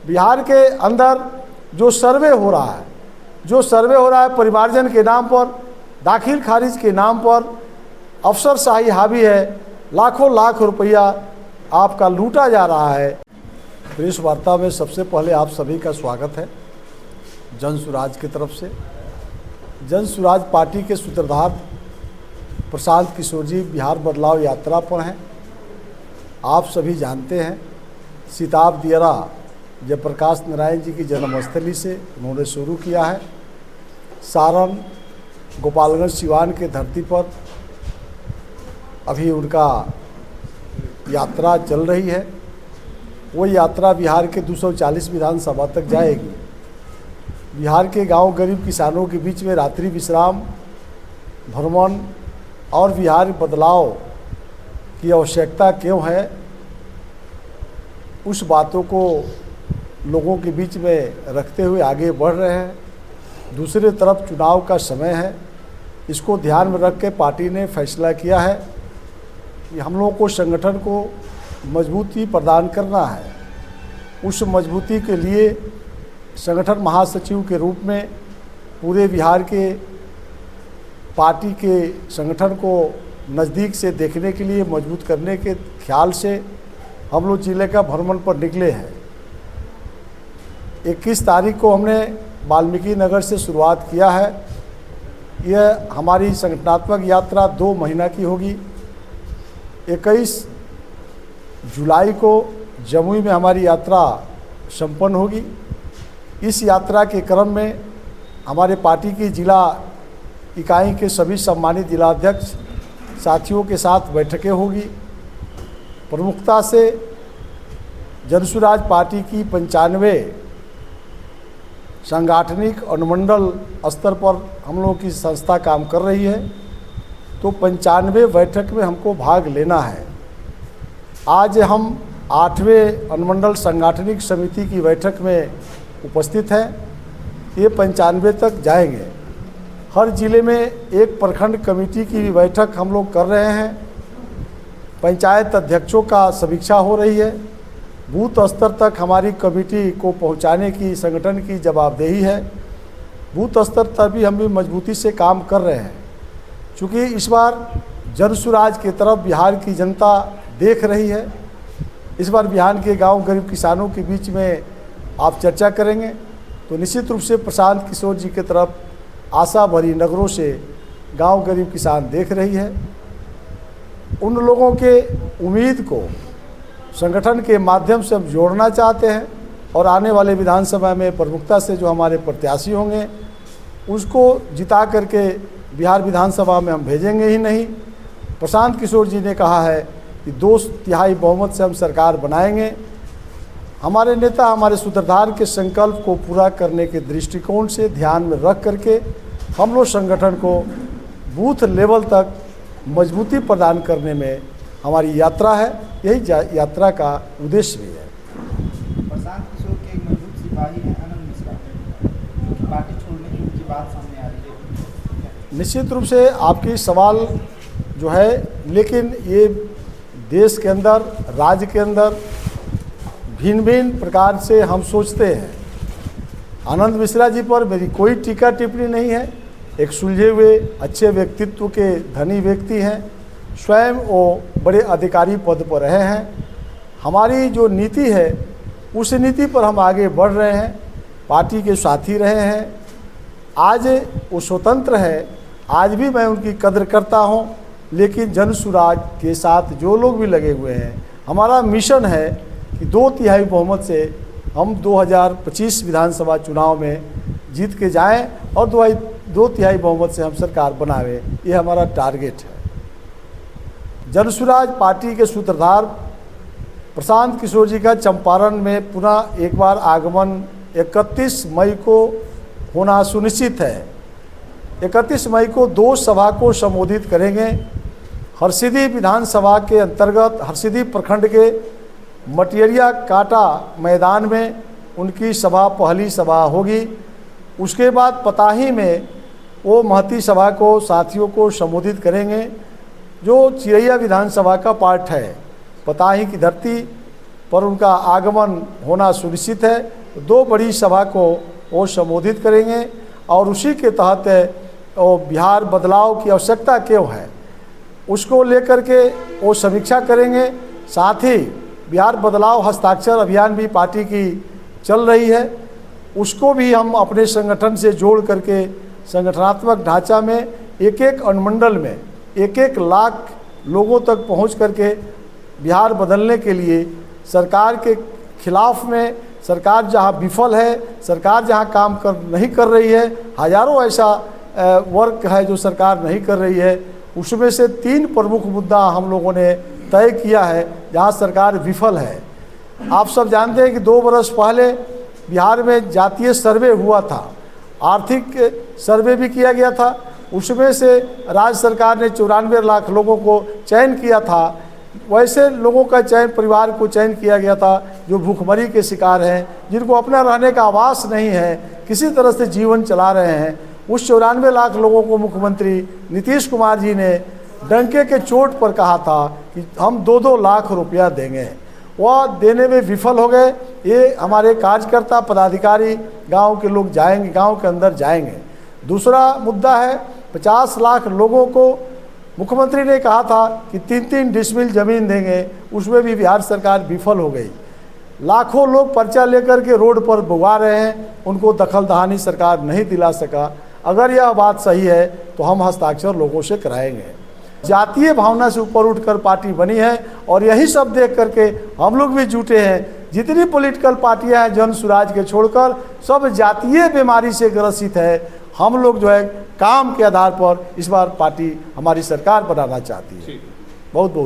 बिहार के अंदर जो सर्वे हो रहा है परिमार्जन के नाम पर, दाखिल खारिज के नाम पर अफसरशाही हावी है, लाखों लाख रुपया आपका लूटा जा रहा है। प्रेस वार्ता में सबसे पहले आप सभी का स्वागत है जन सुराज की तरफ से। जन सुराज पार्टी के सूत्रधार प्रशांत किशोर जी बिहार बदलाव यात्रा पर हैं। आप सभी जानते हैं सिताब दियरा जयप्रकाश नारायण जी की जन्मस्थली से उन्होंने शुरू किया है। सारण गोपालगंज सिवान के धरती पर अभी उनका यात्रा चल रही है। वो यात्रा बिहार के 240 विधानसभा तक जाएगी। बिहार के गांव गरीब किसानों के बीच में रात्रि विश्राम, भ्रमण और बिहार बदलाव की आवश्यकता क्यों है, उस बातों को लोगों के बीच में रखते हुए आगे बढ़ रहे हैं। दूसरी तरफ चुनाव का समय है, इसको ध्यान में रख के पार्टी ने फैसला किया है कि हम लोगों को संगठन को मजबूती प्रदान करना है। उस मजबूती के लिए संगठन महासचिव के रूप में पूरे बिहार के पार्टी के संगठन को नज़दीक से देखने के लिए, मजबूत करने के ख्याल से हम लोग जिले का भ्रमण पर निकले हैं। 21 तारीख को हमने वाल्मीकि नगर से शुरुआत किया है। यह हमारी संगठनात्मक यात्रा 2 महीना की होगी। 21 जुलाई को जमुई में हमारी यात्रा संपन्न होगी। इस यात्रा के क्रम में हमारे पार्टी की जिला इकाई के सभी सम्मानित जिलाध्यक्ष साथियों के साथ बैठकें होगी। प्रमुखता से जनसुराज पार्टी की 95 सांगठनिक अनुमंडल स्तर पर हम लोगों की संस्था काम कर रही है, तो 95 बैठक में हमको भाग लेना है। आज हम 8वें अनुमंडल सांगठनिक समिति की बैठक में उपस्थित हैं। ये 95 तक जाएंगे। हर जिले में एक प्रखंड कमेटी की भी बैठक हम लोग कर रहे हैं। पंचायत अध्यक्षों का समीक्षा हो रही है। बूथ स्तर तक हमारी कमेटी को पहुंचाने की संगठन की जवाबदेही है। बूथ स्तर तक भी हम भी मजबूती से काम कर रहे हैं। चूँकि इस बार जनसुराज की तरफ बिहार की जनता देख रही है। इस बार बिहार के गांव गरीब किसानों के बीच में आप चर्चा करेंगे तो निश्चित रूप से प्रशांत किशोर जी की तरफ आशा भरी नगरों से गांव गरीब किसान देख रही है। उन लोगों के उम्मीद को संगठन के माध्यम से हम जोड़ना चाहते हैं और आने वाले विधानसभा में प्रमुखता से जो हमारे प्रत्याशी होंगे उसको जिता करके बिहार विधानसभा में हम भेजेंगे ही नहीं। प्रशांत किशोर जी ने कहा है कि 2/3 बहुमत से हम सरकार बनाएंगे। हमारे नेता हमारे सूत्रधार के संकल्प को पूरा करने के दृष्टिकोण से ध्यान में रख करके हम लोग संगठन को बूथ लेवल तक मजबूती प्रदान करने में हमारी यात्रा है। यही यात्रा का उद्देश्य भी है। प्रशांत किशोर के एक मजबूत सिपाही हैं आनंद मिश्रा, जो कि पार्टी छोड़ने की उनकी बात सामने आ रही है। निश्चित रूप से आपकी सवाल जो है, लेकिन ये देश के अंदर, राज्य के अंदर भिन्न भिन्न प्रकार से हम सोचते हैं। आनंद मिश्रा जी पर मेरी कोई टीका टिप्पणी नहीं है। एक सुलझे हुए अच्छे व्यक्तित्व के धनी व्यक्ति हैं। स्वयं वो बड़े अधिकारी पद पर रहे हैं। हमारी जो नीति है उस नीति पर हम आगे बढ़ रहे हैं। पार्टी के साथी रहे हैं। आज वो स्वतंत्र है, आज भी मैं उनकी कद्र करता हूं। लेकिन जनसुराज के साथ जो लोग भी लगे हुए हैं, हमारा मिशन है कि 2/3 बहुमत से हम 2025 विधानसभा चुनाव में जीत के जाएं और 2/3 बहुमत से हम सरकार बनावे। ये हमारा टारगेट है। जनसुराज पार्टी के सूत्रधार प्रशांत किशोर जी का चंपारण में पुनः एक बार आगमन 31 मई को होना सुनिश्चित है। 31 मई को 2 सभा को संबोधित करेंगे। हरसिद्धि विधानसभा के अंतर्गत हरसिद्धि प्रखंड के मटियरिया काटा मैदान में उनकी सभा, पहली सभा होगी। उसके बाद पताही में वो महती सभा को, साथियों को संबोधित करेंगे, जो चिरैया विधानसभा का पार्ट है। पताही की धरती पर उनका आगमन होना सुनिश्चित है। 2 बड़ी सभा को वो संबोधित करेंगे और उसी के तहत वो बिहार बदलाव की आवश्यकता क्यों है उसको लेकर के वो समीक्षा करेंगे। साथ ही बिहार बदलाव हस्ताक्षर अभियान भी पार्टी की चल रही है, उसको भी हम अपने संगठन से जोड़ करके संगठनात्मक ढांचा में एक अनुमंडल में 1-1 लाख लोगों तक पहुंच करके बिहार बदलने के लिए सरकार के खिलाफ में, सरकार जहां विफल है, सरकार जहां काम नहीं कर रही है, हजारों ऐसा वर्क है जो सरकार नहीं कर रही है, उसमें से 3 प्रमुख मुद्दा हम लोगों ने तय किया है जहां सरकार विफल है। आप सब जानते हैं कि 2 बरस पहले बिहार में जातीय सर्वे हुआ था, आर्थिक सर्वे भी किया गया था, उसमें से राज्य सरकार ने 94 लाख लोगों को चयन किया था। वैसे लोगों का चयन, परिवार को चयन किया गया था जो भूखमरी के शिकार हैं, जिनको अपना रहने का आवास नहीं है, किसी तरह से जीवन चला रहे हैं। उस 94 लाख लोगों को मुख्यमंत्री नीतीश कुमार जी ने डंके के चोट पर कहा था कि हम 2-2 लाख रुपया देंगे, वह देने में विफल हो गए। ये हमारे कार्यकर्ता पदाधिकारी गांव के लोग जाएंगे, गांव के अंदर जाएंगे। दूसरा मुद्दा है 50 लाख लोगों को मुख्यमंत्री ने कहा था कि 3-3 डिसमिल ज़मीन देंगे, उसमें भी बिहार सरकार विफल हो गई। लाखों लोग पर्चा लेकर के रोड पर बुआ रहे हैं, उनको दखल दहानी सरकार नहीं दिला सका। अगर यह बात सही है तो हम हस्ताक्षर लोगों से कराएंगे। जातीय भावना से ऊपर उठकर पार्टी बनी है और यही सब देख करके हम लोग भी जुटे हैं। जितनी पॉलिटिकल पार्टियां हैं जन सुराज के छोड़कर सब जातीय बीमारी से ग्रसित है। हम लोग जो है काम के आधार पर इस बार पार्टी हमारी सरकार बनाना चाहती है। बहुत बहुत